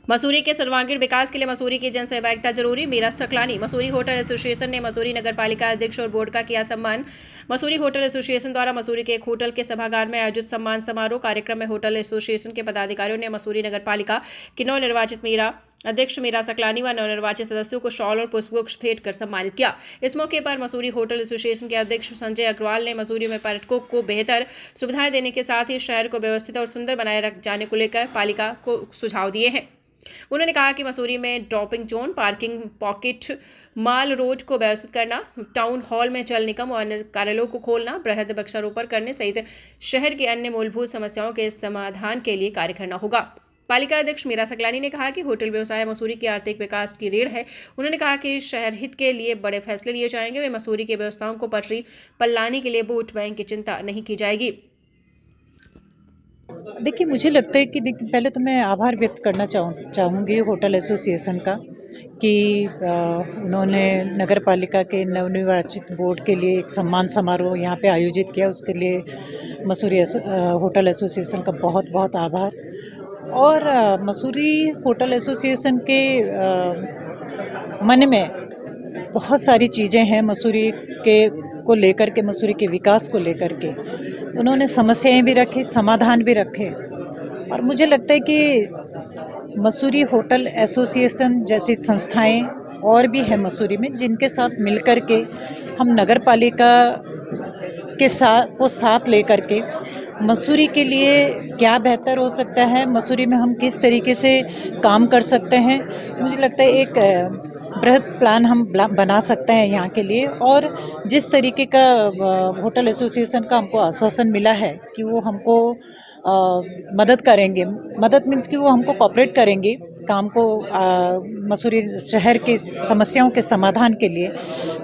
मसूरी के सर्वांगीण विकास के लिए मसूरी की जन सहभागिता जरूरी, मीरा सकलानी। मसूरी होटल एसोसिएशन ने मसूरी नगर पालिका अध्यक्ष और बोर्ड का किया सम्मान। मसूरी होटल एसोसिएशन द्वारा मसूरी के एक होटल के सभागार में आयोजित सम्मान समारोह कार्यक्रम में होटल एसोसिएशन के पदाधिकारियों ने मसूरी नगर पालिका की नवनिर्वाचित अध्यक्ष मीरा सकलानी व नवनिर्वाचित सदस्यों को शॉल और पुष्पगुच्छ भेंट कर सम्मानित किया। इस मौके पर मसूरी होटल एसोसिएशन के अध्यक्ष संजय अग्रवाल ने मसूरी में पर्यटकों को बेहतर सुविधाएं देने के साथ ही शहर को व्यवस्थित और सुंदर बनाए रख जाने को लेकर पालिका को सुझाव दिए हैं। उन्होंने कहा कि मसूरी में ड्रॉपिंग जोन, पार्किंग पॉकेट, माल रोड को व्यवस्थित करना, टाउन हॉल में जल निगम और अन्य कार्यालयों को खोलना, बृहद वृक्षारोपण करने सहित शहर की अन्य मूलभूत समस्याओं के समाधान के लिए कार्य करना होगा। पालिका अध्यक्ष मीरा सकलानी ने कहा कि होटल व्यवसाय मसूरी के आर्थिक विकास की रीढ़ है। उन्होंने कहा कि शहर हित के लिए बड़े फैसले लिए जाएंगे। वे मसूरी की व्यवस्थाओं को पटरी पर लाने के लिए वोट बैंक की चिंता नहीं की जाएगी। देखिए, मुझे लगता है कि पहले तो मैं आभार व्यक्त करना चाहूँगी होटल एसोसिएशन का कि उन्होंने नगर पालिका के नवनिर्वाचित बोर्ड के लिए एक सम्मान समारोह यहाँ पे आयोजित किया। उसके लिए मसूरी होटल एसोसिएशन का बहुत बहुत आभार। और मसूरी होटल एसोसिएशन के मन में बहुत सारी चीज़ें हैं मसूरी के को लेकर के, मसूरी के विकास को लेकर के। उन्होंने समस्याएं भी रखी, समाधान भी रखे। और मुझे लगता है कि मसूरी होटल एसोसिएशन जैसी संस्थाएं और भी है मसूरी में, जिनके साथ मिलकर के हम नगर पालिका के साथ लेकर के मसूरी के लिए क्या बेहतर हो सकता है, मसूरी में हम किस तरीके से काम कर सकते हैं। मुझे लगता है एक बृहद प्लान हम बना सकते हैं यहाँ के लिए। और जिस तरीके का होटल एसोसिएशन का हमको आश्वासन मिला है कि वो हमको मदद करेंगे, मदद मीन्स कि वो हमको कोऑपरेट करेंगे काम को मसूरी शहर की समस्याओं के समाधान के लिए,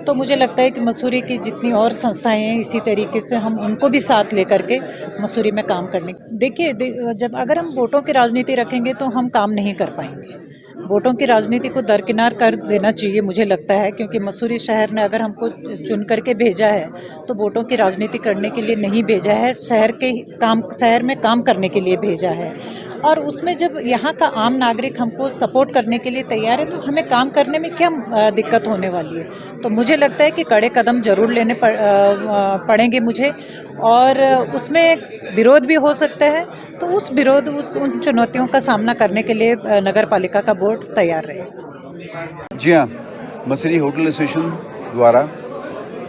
तो मुझे लगता है कि मसूरी की जितनी और संस्थाएं हैं इसी तरीके से हम उनको भी साथ लेकर के मसूरी में काम करने। देखिए, जब अगर हम वोटों की राजनीति रखेंगे तो हम काम नहीं कर पाएंगे। वोटों की राजनीति को दरकिनार कर देना चाहिए मुझे लगता है, क्योंकि मसूरी शहर ने अगर हमको चुन करके भेजा है तो वोटों की राजनीति करने के लिए नहीं भेजा है, शहर में काम करने के लिए भेजा है। और उसमें जब यहाँ का आम नागरिक हमको सपोर्ट करने के लिए तैयार है तो हमें काम करने में क्या दिक्कत होने वाली है। तो मुझे लगता है कि कड़े कदम जरूर लेने पड़ेंगे मुझे, और उसमें विरोध भी हो सकता है। तो उन चुनौतियों का सामना करने के लिए नगर पालिका का बोर्ड तैयार रहेगा। जी हाँ, मसूरी होटल एसोसिएशन द्वारा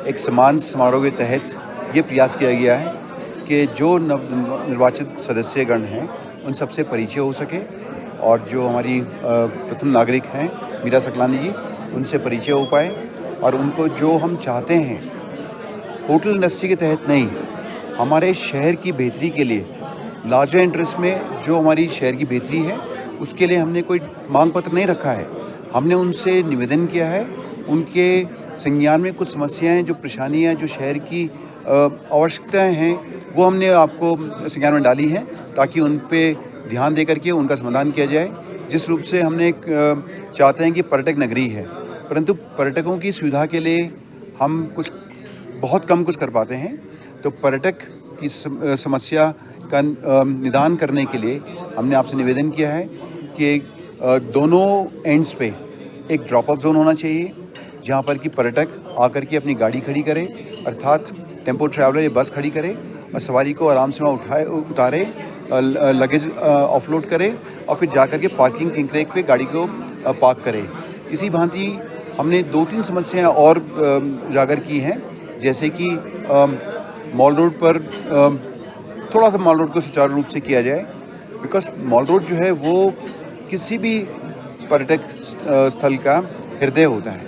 एक सम्मान समारोह के तहत ये प्रयास किया गया है कि जो नवनिर्वाचित सदस्यगण हैं उन सबसे परिचय हो सके, और जो हमारी प्रथम नागरिक हैं मीरा सकलानी जी, उनसे परिचय हो पाए, और उनको जो हम चाहते हैं होटल इंडस्ट्री के तहत नहीं, हमारे शहर की बेहतरी के लिए लार्जर इंटरेस्ट में जो हमारी शहर की बेहतरी है उसके लिए हमने कोई मांग पत्र नहीं रखा है। हमने उनसे निवेदन किया है, उनके संज्ञान में कुछ समस्याएं, जो परेशानियां, जो शहर की आवश्यकताएं हैं वो हमने आपको संज्ञान में डाली हैं, ताकि उन पे ध्यान दे करके उनका समाधान किया जाए। जिस रूप से हमने चाहते हैं कि पर्यटक नगरी है, परंतु पर्यटकों की सुविधा के लिए हम बहुत कम कुछ कर पाते हैं। तो पर्यटक की समस्या का निदान करने के लिए हमने आपसे निवेदन किया है कि दोनों एंड्स पे एक ड्रॉप ऑफ जोन होना चाहिए, जहाँ पर कि पर्यटक आकर के अपनी गाड़ी खड़ी करे, अर्थात टेम्पो ट्रैवलर या बस खड़ी करे, और सवारी को आराम से वहाँ उतारे, लगेज ऑफलोड करे, और फिर जाकर के पार्किंग किंग पे गाड़ी को पार्क करे। इसी भांति हमने 2-3 समस्याएं और उजागर की हैं, जैसे कि मॉल रोड पर थोड़ा सा मॉल रोड को सुचारू रूप से किया जाए, बिकॉज मॉल रोड जो है वो किसी भी पर्यटक स्थल का हृदय होता है,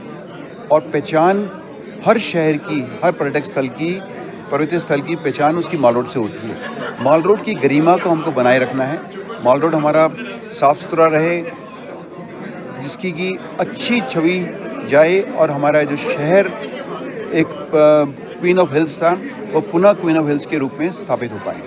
और पहचान हर शहर की, हर पर्यटक स्थल की, पर्यटक स्थल की पहचान उसकी मॉल रोड से होती है। मॉल रोड की गरिमा को हमको बनाए रखना है। मॉल रोड हमारा साफ़ सुथरा रहे, जिसकी की अच्छी छवि जाए, और हमारा जो शहर एक क्वीन ऑफ हिल्स था वो पुनः क्वीन ऑफ हिल्स के रूप में स्थापित हो पाए।